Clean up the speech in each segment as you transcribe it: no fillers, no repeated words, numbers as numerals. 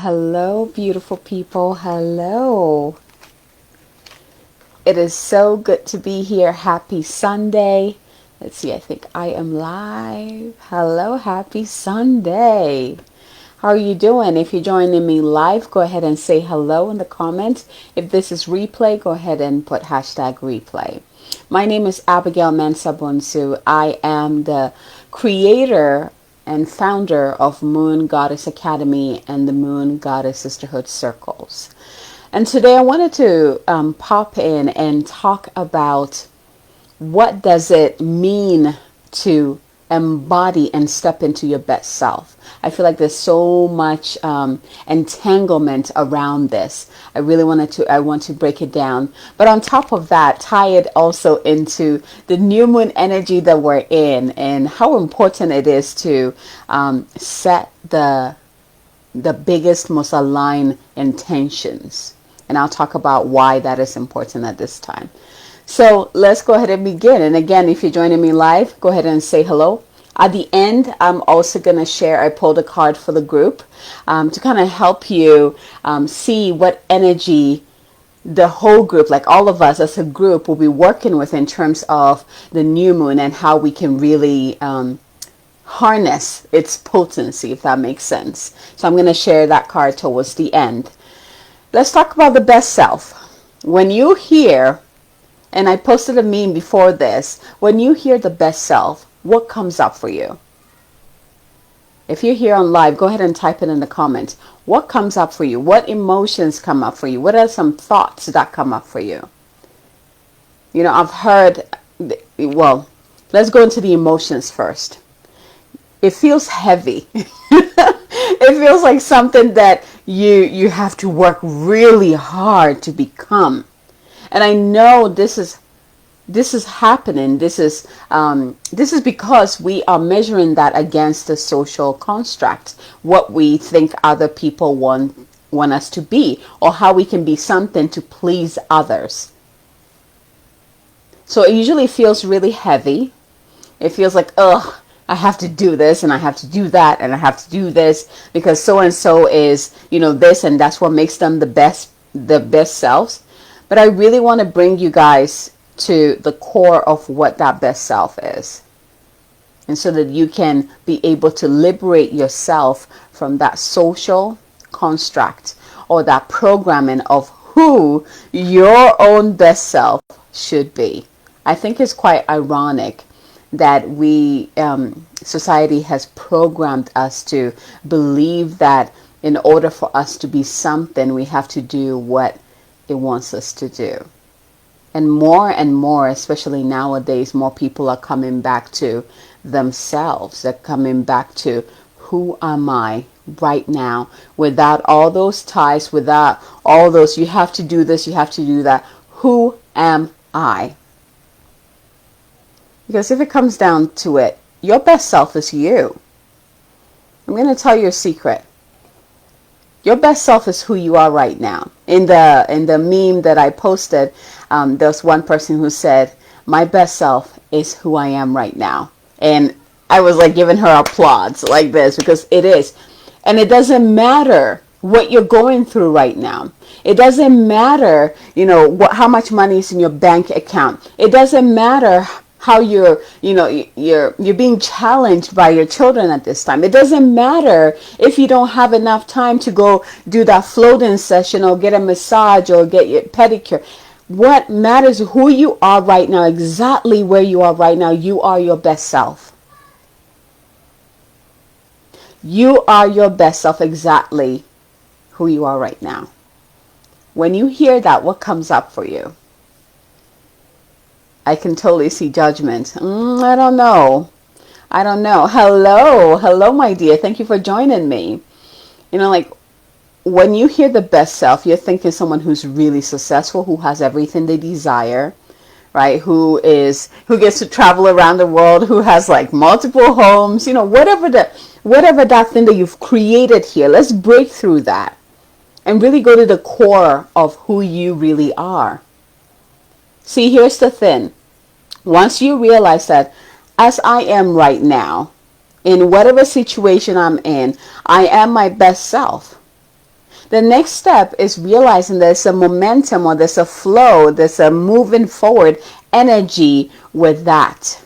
hello, beautiful people. Hello. It is so good to be here. Happy Sunday. Let's see, I think I am live. Hello, happy Sunday. How are you doing? If you're joining me live, go ahead and say hello in the comments. If this is replay, go ahead and put hashtag replay. My name is Abigail Mensah-Bonsu. I am the creator and founder of Moon Goddess Academy and the Moon Goddess Sisterhood Circles. And today I wanted to pop in and talk about what does it mean to embody and step into your best self. I feel like there's so much entanglement around this. I want to break it down. But on top of that, tie it also into the new moon energy that we're in and how important it is to set the biggest, most aligned intentions. And I'll talk about why that is important at this time. So let's go ahead and begin. And again, if you're joining me live, go ahead and say hello. At the end, I'm also going to share, I pulled a card for the group to kind of help you see what energy the whole group, like all of us as a group, will be working with in terms of the new moon and how we can really harness its potency, if that makes sense. So I'm going to share that card towards the end. Let's talk about the best self. When you hear, and I posted a meme before this, when you hear the best self, what comes up for you? If you're here on live, go ahead and type it in the comments. What comes up for you? What emotions come up for you? What are some thoughts that come up for you? You know, I've heard, well, let's go into the emotions first. It feels heavy. It feels like something that you have to work really hard to become. And I know this is happening. This is because we are measuring that against the social construct, what we think other people want us to be, or how we can be something to please others. So it usually feels really heavy. It feels like, ugh, I have to do this and I have to do that and I have to do this because so and so is, this, and that's what makes them the best selves. But I really want to bring you guys to the core of what that best self is. And so that you can be able to liberate yourself from that social construct or that programming of who your own best self should be. I think it's quite ironic that society has programmed us to believe that in order for us to be something, we have to do what it wants us to do. And more, especially nowadays, more people are coming back to themselves. They're coming back to, who am I right now? Without all those ties, without all those, you have to do this, you have to do that. Who am I? Because if it comes down to it, your best self is you. I'm going to tell you a secret. Your best self is who you are right now. In the meme that I posted, there's one person who said, my best self is who I am right now. And I was like giving her applause like this because it is. And it doesn't matter what you're going through right now. It doesn't matter, how much money is in your bank account. It doesn't matter how you're being challenged by your children at this time. It doesn't matter if you don't have enough time to go do that floating session or get a massage or get your pedicure. What matters is who you are right now, exactly where you are right now. You are your best self. You are your best self, exactly who you are right now. When you hear that, what comes up for you? I can totally see judgment. I don't know. Hello, my dear. Thank you for joining me. When you hear the best self, you're thinking someone who's really successful, who has everything they desire, right? Who gets to travel around the world, who has like multiple homes, whatever that thing that you've created here. Let's break through that and really go to the core of who you really are. See, here's the thing. Once you realize that as I am right now, in whatever situation I'm in, I am my best self. The next step is realizing there's a momentum, or there's a flow, there's a moving forward energy with that.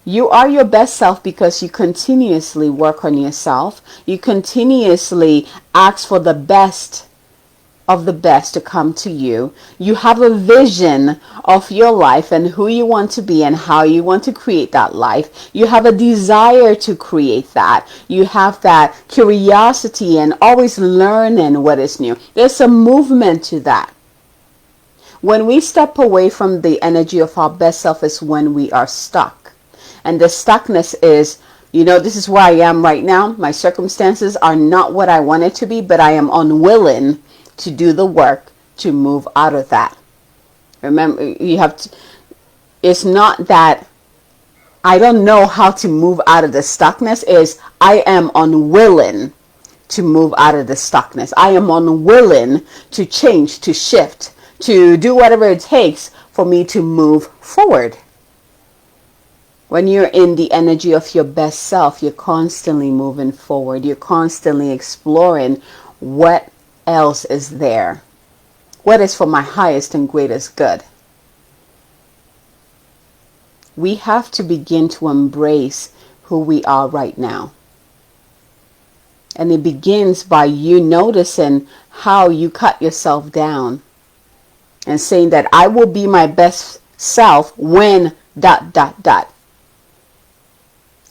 You are your best self because you continuously work on yourself. You continuously ask for the best of the best to come to you. You have a vision of your life and who you want to be and how you want to create that life. You have a desire to create that. You have that curiosity and always learning what is new. There's a movement to that. When we step away from the energy of our best self is when we are stuck. And the stuckness is, this is where I am right now. My circumstances are not what I want it to be, but I am unwilling to do the work to move out of that. Remember, it's not that I don't know how to move out of the stuckness. Is I am unwilling to move out of the stuckness. I am unwilling to change, to shift, to do whatever it takes for me to move forward. When you're in the energy of your best self, you're constantly moving forward. You're constantly exploring what else is there. What is for my highest and greatest good? We have to begin to embrace who we are right now. And it begins by you noticing how you cut yourself down and saying that I will be my best self when ...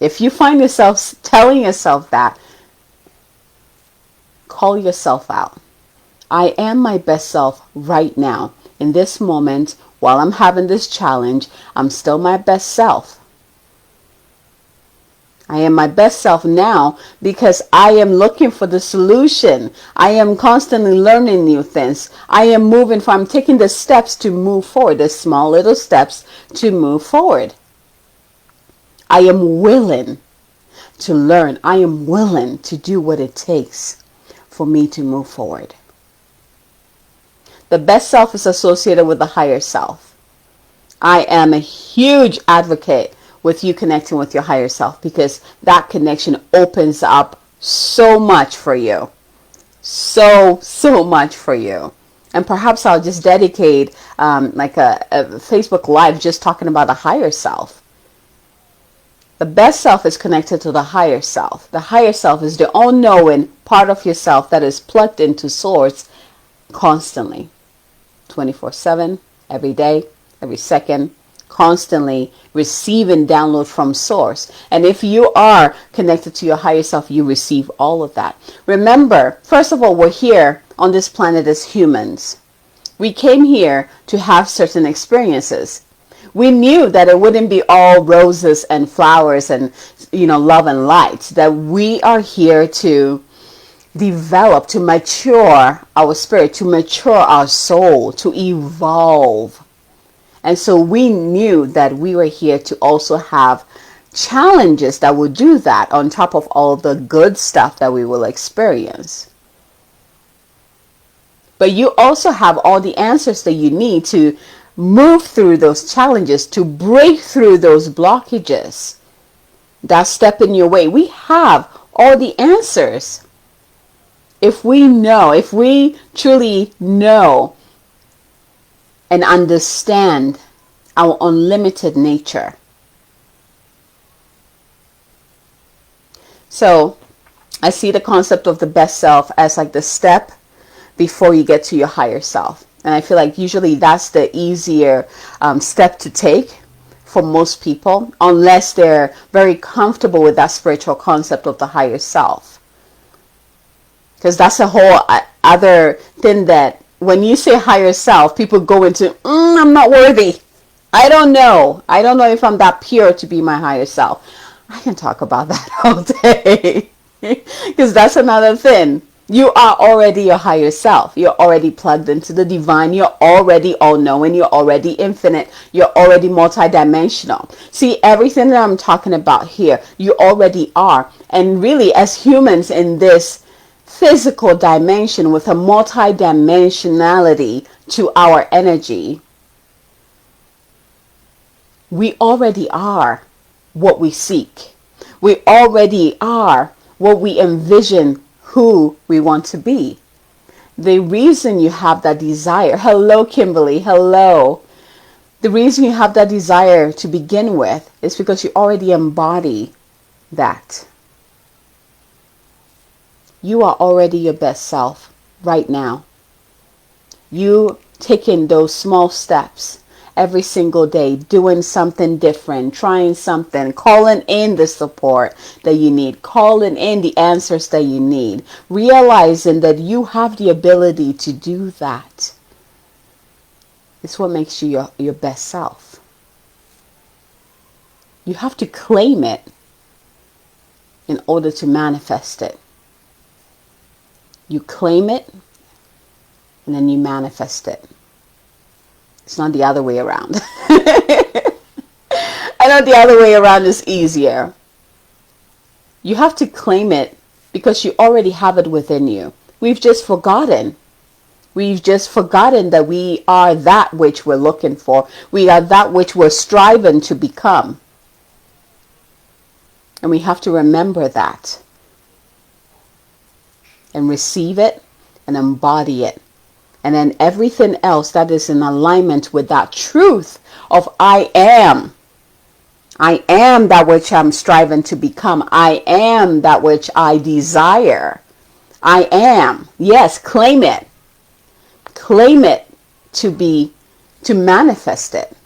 If you find yourself telling yourself that, call yourself out. I am my best self right now. In this moment, while I'm having this challenge, I'm still my best self. I am my best self now because I am looking for the solution. I am constantly learning new things. I am I'm taking the steps to move forward, the small little steps to move forward. I am willing to learn. I am willing to do what it takes for me to move forward. The best self is associated with the higher self. I am a huge advocate with you connecting with your higher self because that connection opens up so much for you. So much for you. And perhaps I'll just dedicate like a Facebook Live just talking about the higher self. The best self is connected to the higher self. The higher self is the all-knowing part of yourself that is plugged into source constantly. 24/7, every day, every second, constantly receiving download from source. And if you are connected to your higher self, you receive all of that. Remember, first of all, we're here on this planet as humans. We came here to have certain experiences. We knew that it wouldn't be all roses and flowers and, love and light. That we are here to develop, to mature our spirit, to mature our soul, to evolve. And so we knew that we were here to also have challenges that would do that on top of all the good stuff that we will experience. But you also have all the answers that you need to move through those challenges, to break through those blockages that step in your way. We have all the answers. If we truly know and understand our unlimited nature. So I see the concept of the best self as like the step before you get to your higher self. And I feel like usually that's the easier step to take for most people, unless they're very comfortable with that spiritual concept of the higher self. Because that's a whole other thing that when you say higher self, people go into, I'm not worthy. I don't know if I'm that pure to be my higher self. I can talk about that all day. Because that's another thing. You are already your higher self. You're already plugged into the divine. You're already all-knowing. You're already infinite. You're already multidimensional. See, everything that I'm talking about here, you already are. And really, as humans in this physical dimension with a multidimensionality to our energy, we already are what we seek. We already are what we envision who we want to be. The reason you have that desire, hello Kimberly, hello. The reason you have that desire to begin with is because you already embody that. You are already your best self right now. You taking those small steps every single day, doing something different, trying something, calling in the support that you need, calling in the answers that you need, realizing that you have the ability to do that. It's what makes you your best self. You have to claim it in order to manifest it. You claim it and then you manifest it. It's not the other way around. I know the other way around is easier. You have to claim it because you already have it within you. We've just forgotten. We've just forgotten that we are that which we're looking for. We are that which we're striving to become. And we have to remember that. And receive it and embody it. And then everything else that is in alignment with that truth of I am. I am that which I'm striving to become. I am that which I desire. I am. Yes, claim it. Claim it to manifest it.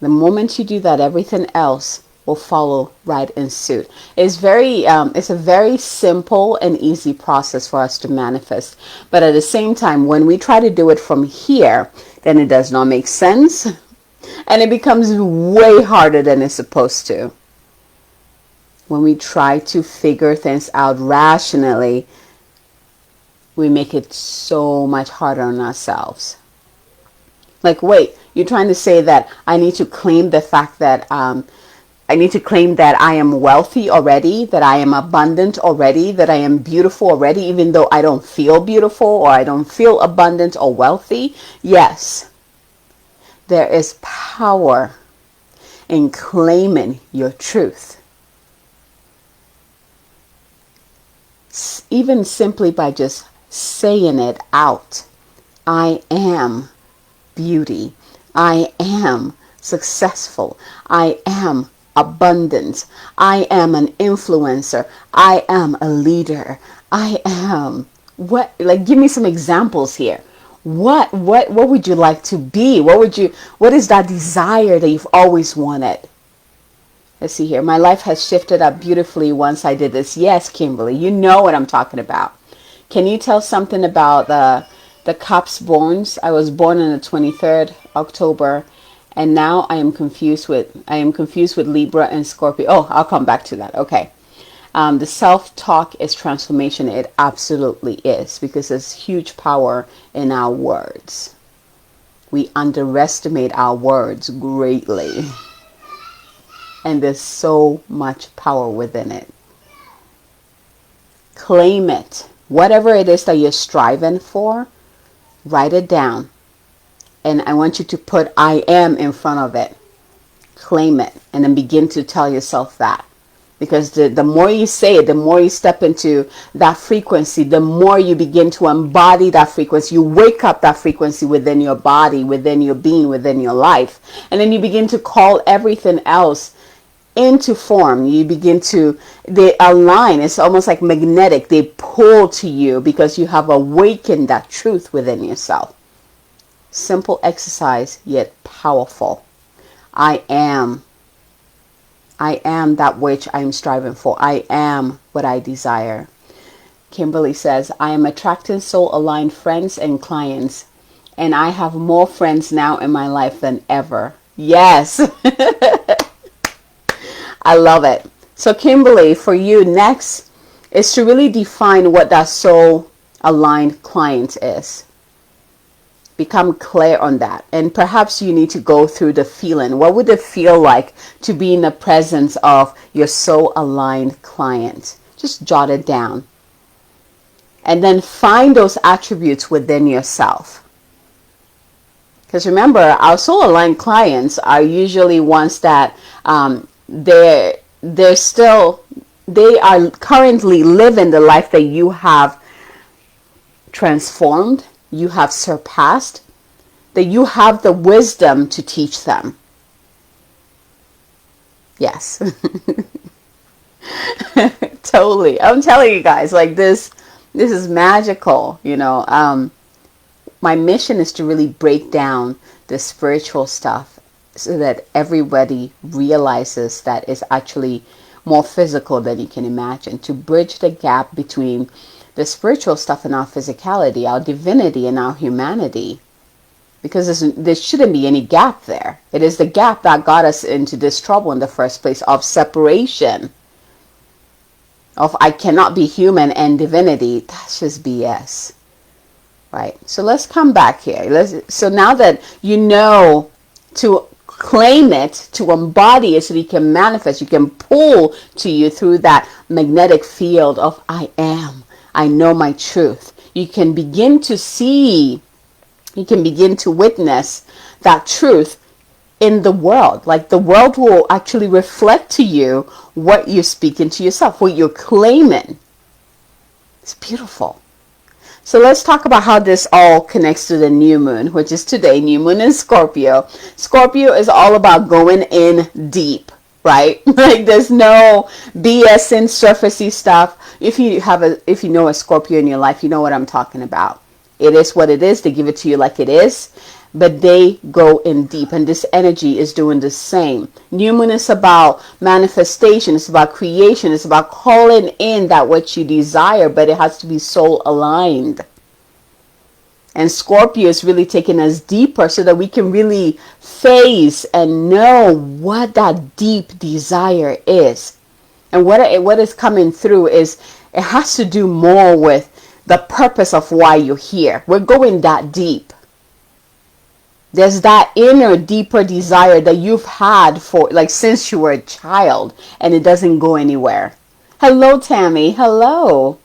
The moment you do that, everything else will follow right in suit. It's a very simple and easy process for us to manifest. But at the same time, when we try to do it from here, then it does not make sense. And it becomes way harder than it's supposed to. When we try to figure things out rationally, we make it so much harder on ourselves. Like, wait, you're trying to say that I need to claim the fact that I need to claim that I am wealthy already, that I am abundant already, that I am beautiful already, even though I don't feel beautiful or I don't feel abundant or wealthy. Yes, there is power in claiming your truth. Even simply by just saying it out. I am beauty. I am successful. I am abundance. I am an influencer. I am a leader. I am give me some examples here. What would you like to be? What is that desire that you've always wanted? Let's see here. My life has shifted up beautifully once I did this. Yes, Kimberly, you know what I'm talking about. Can you tell something about the Cop's borns? I was born on the 23rd October. And now I am confused with Libra and Scorpio. Oh, I'll come back to that. Okay. The self-talk is transformation. It absolutely is, because there's huge power in our words. We underestimate our words greatly. And there's so much power within it. Claim it. Whatever it is that you're striving for, write it down. And I want you to put I am in front of it. Claim it. And then begin to tell yourself that. Because the more you say it, the more you step into that frequency, the more you begin to embody that frequency. You wake up that frequency within your body, within your being, within your life. And then you begin to call everything else into form. You begin to, they align. It's almost like magnetic. They pull to you because you have awakened that truth within yourself. Simple exercise, yet powerful. I am that which I am striving for. I am what I desire. Kimberly says, I am attracting soul-aligned friends and clients, and I have more friends now in my life than ever. Yes. I love it. So Kimberly, for you, next is to really define what that soul-aligned client is. Become clear on that. And perhaps you need to go through the feeling. What would it feel like to be in the presence of your soul-aligned client? Just jot it down. And then find those attributes within yourself. Because remember, our soul-aligned clients are usually ones that they're still they are currently living the life that you have transformed, you have surpassed, that you have the wisdom to teach them. Yes. Totally. I'm telling you guys, like this is magical, my mission is to really break down the spiritual stuff so that everybody realizes that it's actually more physical than you can imagine, to bridge the gap between the spiritual stuff and our physicality, our divinity and our humanity. Because there shouldn't be any gap there. It is the gap that got us into this trouble in the first place, of separation. Of I cannot be human and divinity. That's just BS. Right? So let's come back here. So now that you know to claim it, to embody it so that you can manifest, you can pull to you through that magnetic field of I am. I know my truth. You can begin to see, you can begin to witness that truth in the world. Like the world will actually reflect to you what you're speaking to yourself, what you're claiming. It's beautiful. So let's talk about how this all connects to the new moon, which is today, new moon in Scorpio. Scorpio is all about going in deep, right? Like there's no BS in surfacey stuff. If you know a Scorpio in your life, you know what I'm talking about. It is what it is. They give it to you like it is, but they go in deep, and this energy is doing the same. New moon is about manifestation. It's about creation. It's about calling in that what you desire, but it has to be soul aligned. And Scorpio is really taking us deeper so that we can really face and know what that deep desire is. And what is coming through is it has to do more with the purpose of why you're here. We're going that deep. There's that inner, deeper desire that you've had for, like, since you were a child, and it doesn't go anywhere. Hello, Tammy. Hello.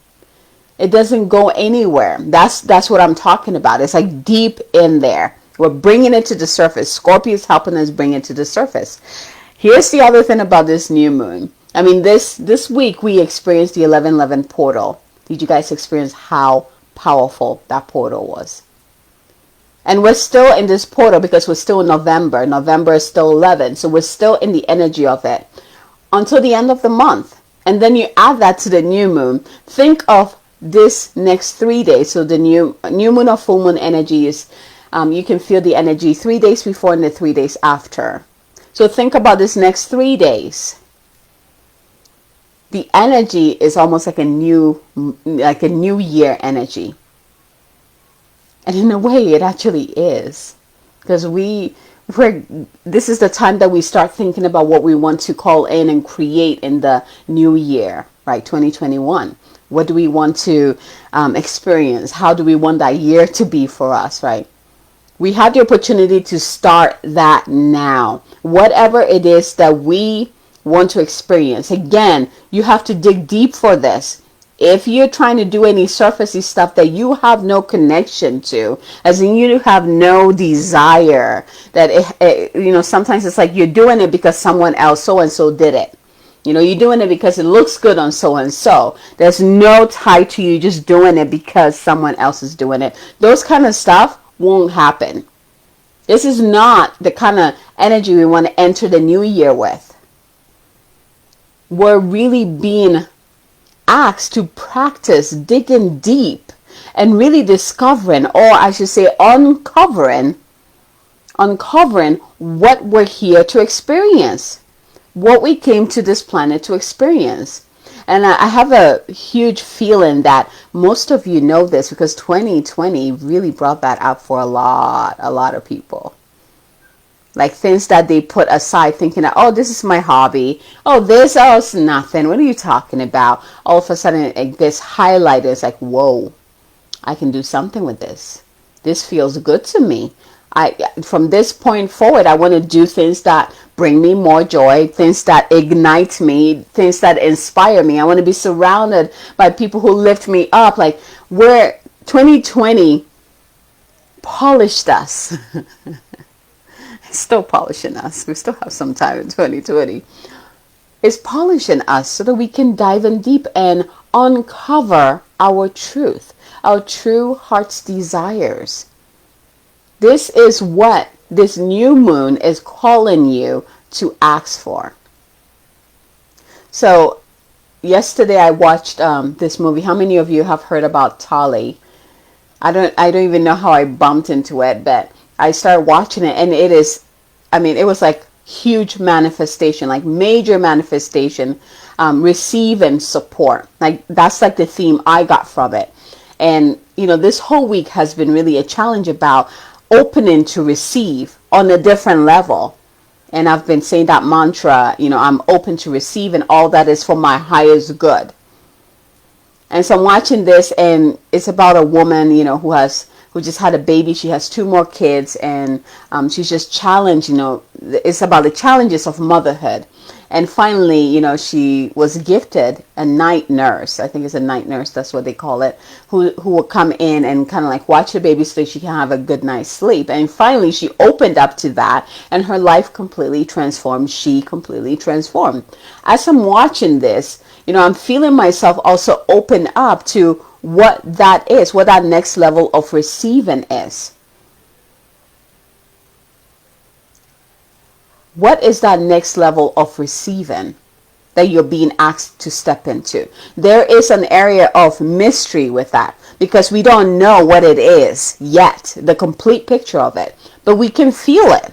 It doesn't go anywhere. That's what I'm talking about. It's like deep in there. We're bringing it to the surface. Scorpio is helping us bring it to the surface. Here's the other thing about this new moon. I mean, this week we experienced the 11/11 portal. Did you guys experience how powerful that portal was? And we're still in this portal because we're still in November. November is still 11. So we're still in the energy of it until the end of the month. And then you add that to the new moon. Think of this next 3 days. So the new moon or full moon energy is, you can feel the energy 3 days before and the 3 days after. So think about this next 3 days. The energy is almost like a new year energy. And in a way, it actually is. Because this is the time that we start thinking about what we want to call in and create in the new year, right? 2021. What do we want to experience? How do we want that year to be for us, right? We have the opportunity to start that now. Whatever it is that we want to experience. Again, you have to dig deep for this. If you're trying to do any surfacey stuff that you have no connection to, as in you have no desire, that sometimes it's like you're doing it because someone else, so and so, did it. You're doing it because it looks good on so and so. There's no tie to you just doing it because someone else is doing it. Those kind of stuff won't happen. This is not the kind of energy we want to enter the new year with. We're really being asked to practice digging deep and really discovering, or I should say uncovering what we're here to experience, what we came to this planet to experience. And I have a huge feeling that most of you know this, because 2020 really brought that up for a lot of people. Like things that they put aside thinking that, oh, this is my hobby. Oh, it's nothing. What are you talking about? All of a sudden it gets highlighted. It's like, whoa, I can do something with this. This feels good to me. From this point forward, I want to do things that bring me more joy, things that ignite me, things that inspire me. I want to be surrounded by people who lift me up. Like, where 2020 polished us. Still polishing us. We still have some time in 2020. is polishing us so that we can dive in deep and uncover our truth, our true heart's desires. This is what this new moon is calling you to ask for. So yesterday I watched this movie. How many of you have heard about Tali? I don't even know how I bumped into it, but I started watching it, and it was like huge manifestation, like major manifestation, receive and support. Like that's like the theme I got from it. And this whole week has been really a challenge about opening to receive on a different level. And I've been saying that mantra, I'm open to receive, and all that is for my highest good. And so I'm watching this, and it's about a woman, who just had a baby. She has 2 more kids, and she's just challenged. It's about the challenges of motherhood. And finally, she was gifted a night nurse. I think it's a night nurse, that's what they call it, who will come in and kind of like watch the baby so she can have a good night's sleep. And finally, she opened up to that, and her life completely transformed. She completely transformed. As I'm watching this, I'm feeling myself also open up to what that is, what that next level of receiving is. What is that next level of receiving that you're being asked to step into? There is an area of mystery with that, because we don't know what it is yet, the complete picture of it, but we can feel it.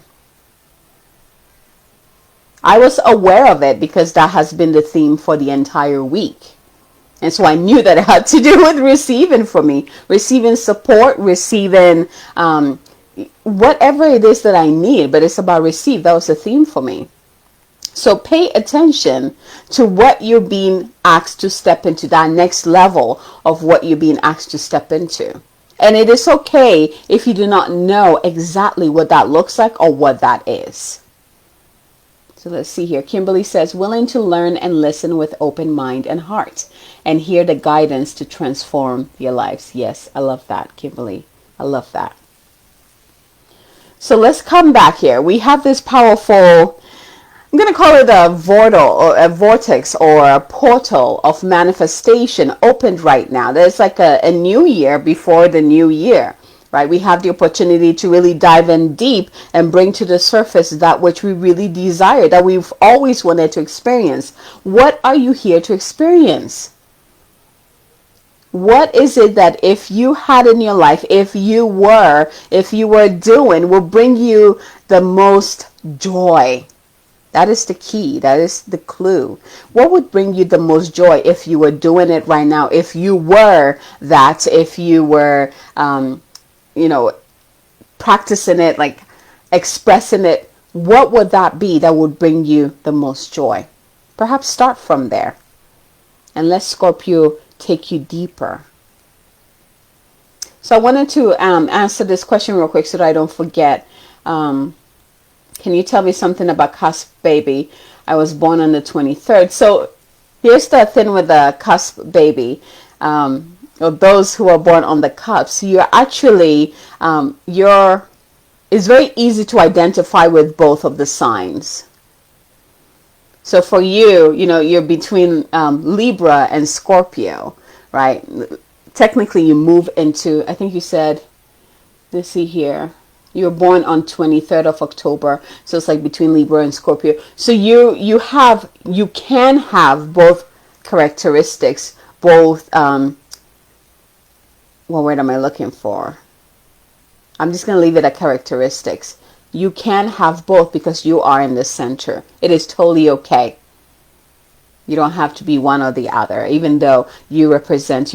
I was aware of it because that has been the theme for the entire week. And so I knew that it had to do with receiving for me, receiving support, receiving whatever it is that I need, but it's about receive. That was the theme for me. So pay attention to what you're being asked to step into, that next level of what you're being asked to step into. And it is okay if you do not know exactly what that looks like or what that is. So let's see here. Kimberly says, willing to learn and listen with open mind and heart, and hear the guidance to transform your lives. Yes, I love that, Kimberly. I love that. So let's come back here. We have this powerful, I'm going to call it a vortex or a portal of manifestation opened right now. There's like a new year before the new year, right? We have the opportunity to really dive in deep and bring to the surface that which we really desire, that we've always wanted to experience. What are you here to experience? What is it that if you had in your life, if you were doing, will bring you the most joy? That is the key. That is the clue. What would bring you the most joy if you were doing it right now? If you were that, if you were, practicing it, like expressing it, what would that be that would bring you the most joy? Perhaps start from there. And let Scorpio take you deeper. So I wanted to answer this question real quick so that I don't forget. Can you tell me something about cusp baby? I was born on the 23rd. So here's the thing with the cusp baby, or those who are born on the cusp. You're actually, it's very easy to identify with both of the signs. So for you, you're between Libra and Scorpio, right? Technically, you move into, I think you said, let's see here, you were born on 23rd of October, so it's like between Libra and Scorpio. So you can have both characteristics, both, what word am I looking for? I'm just going to leave it at characteristics. You can have both because you are in the center. It is totally okay. You don't have to be one or the other, even though you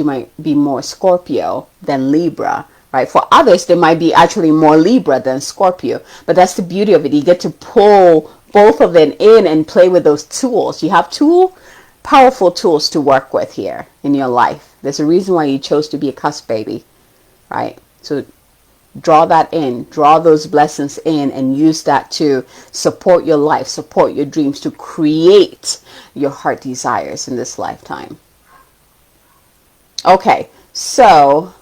might be more Scorpio than Libra, right? For others, they might be actually more Libra than Scorpio. But that's the beauty of it. You get to pull both of them in and play with those tools. You have 2 powerful tools to work with here in your life. There's a reason why you chose to be a cusp baby, right? So draw that in, draw those blessings in, and use that to support your life, support your dreams, to create your heart desires in this lifetime. Okay, so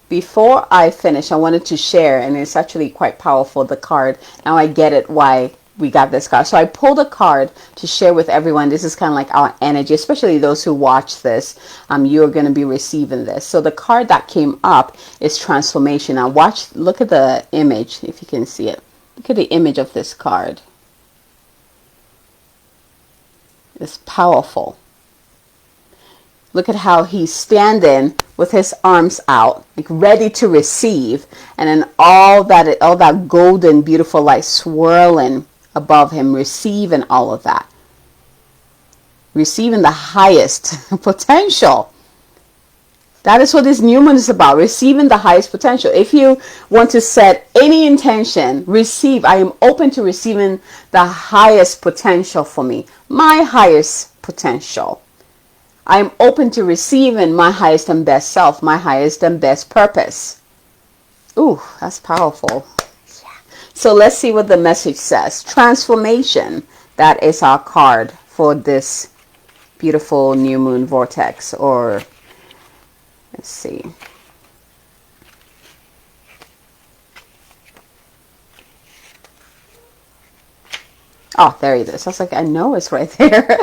before I finish, I wanted to share, and it's actually quite powerful, the card. Now I get it why we got this card. So I pulled a card to share with everyone. This is kind of like our energy, especially those who watch this. You're going to be receiving this. So the card that came up is transformation. Now look at the image, if you can see it. Look at the image of this card. It's powerful. Look at how he's standing with his arms out, like ready to receive, and then all that golden, beautiful light swirling above him, receiving all of that, receiving the highest potential. That is what this new moon is about, receiving the highest potential. If you want to set any intention, receive. I am open to receiving the highest potential for me, my highest potential. I am open to receiving my highest and best self, my highest and best purpose. Ooh, that's powerful. So let's see what the message says. Transformation. That is our card for this beautiful new moon vortex. Or let's see. Oh, there it is. I was like, I know it's right there.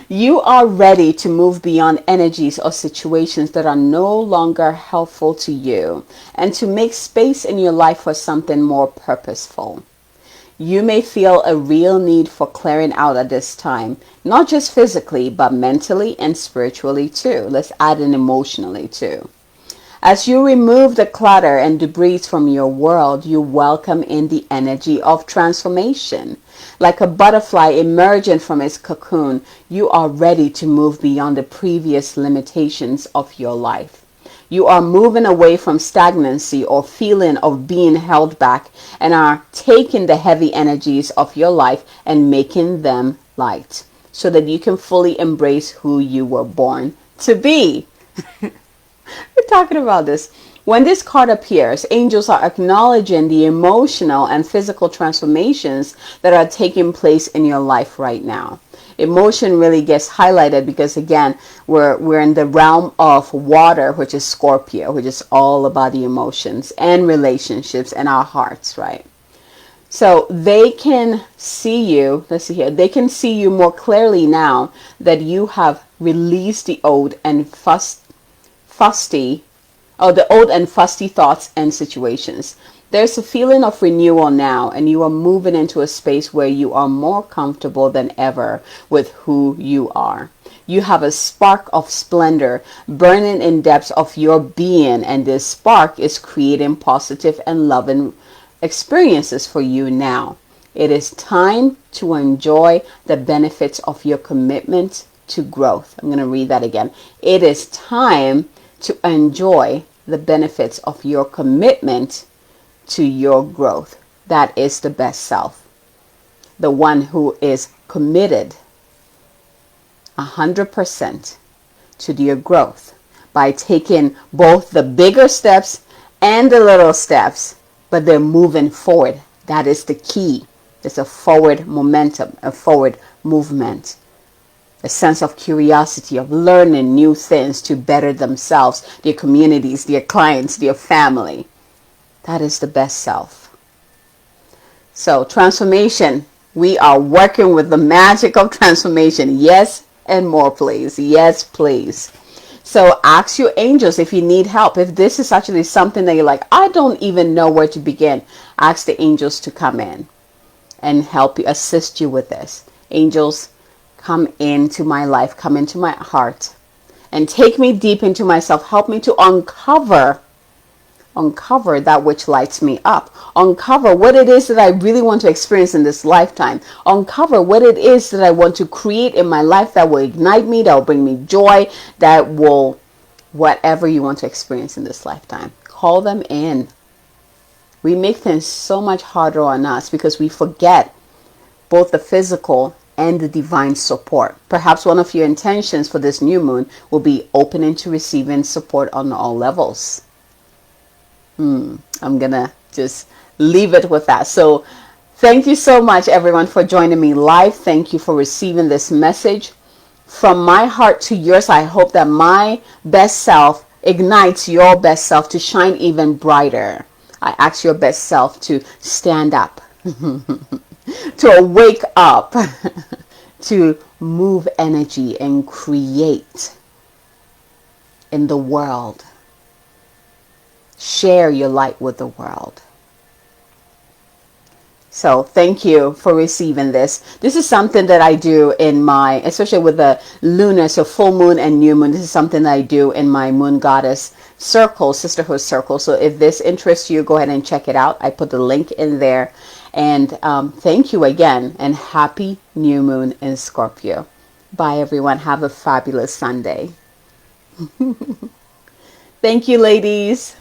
You are ready to move beyond energies or situations that are no longer helpful to you and to make space in your life for something more purposeful. You may feel a real need for clearing out at this time, not just physically, but mentally and spiritually too. Let's add in emotionally too. As you remove the clutter and debris from your world, you welcome in the energy of transformation. Like a butterfly emerging from its cocoon, you are ready to move beyond the previous limitations of your life. You are moving away from stagnancy or feeling of being held back and are taking the heavy energies of your life and making them light so that you can fully embrace who you were born to be. We're talking about this. When this card appears, angels are acknowledging the emotional and physical transformations that are taking place in your life right now. Emotion really gets highlighted because, again, we're in the realm of water, which is Scorpio, which is all about the emotions and relationships and our hearts, right? So they can see you, let's see here, they can see you more clearly now that you have released the old and fusty thoughts and situations. There's a feeling of renewal now, and you are moving into a space where you are more comfortable than ever with who you are. You have a spark of splendor burning in depths of your being, and this spark is creating positive and loving experiences for you now. It is time to enjoy the benefits of your commitment to growth. I'm going to read that again. It is time to enjoy the benefits of your commitment to your growth. That is the best self. The one who is committed 100% to their growth by taking both the bigger steps and the little steps, but they're moving forward. That is the key. It's a forward momentum, a forward movement. A sense of curiosity, of learning new things to better themselves, their communities, their clients, their family. That is the best self. So transformation, we are working with the magic of transformation. Yes, and more please. Yes, please. So ask your angels if you need help. If this is actually something that you're like, I don't even know where to begin. Ask the angels to come in and help you, assist you with this. Angels, come into my life, come into my heart, and take me deep into myself. Help me to uncover that which lights me up. Uncover what it is that I really want to experience in this lifetime. Uncover what it is that I want to create in my life that will ignite me, that will bring me joy, that will, whatever you want to experience in this lifetime. Call them in. We make things so much harder on us because we forget both the physical and the divine support. Perhaps one of your intentions for this new moon will be opening to receiving support on all levels. I'm gonna just leave it with that. So thank you so much, everyone, for joining me live. Thank you for receiving this message. From my heart to yours, I hope that my best self ignites your best self to shine even brighter. I ask your best self to stand up. to wake up, to move energy and create in the world. Share your light with the world. So thank you for receiving this. This is something that I do in my, especially with the lunar, so full moon and new moon, this is something that I do in my moon goddess circle, sisterhood circle. So if this interests you, go ahead and check it out. I put the link in there. And thank you again, and happy new moon in Scorpio. Bye everyone. Have a fabulous Sunday. Thank you, ladies.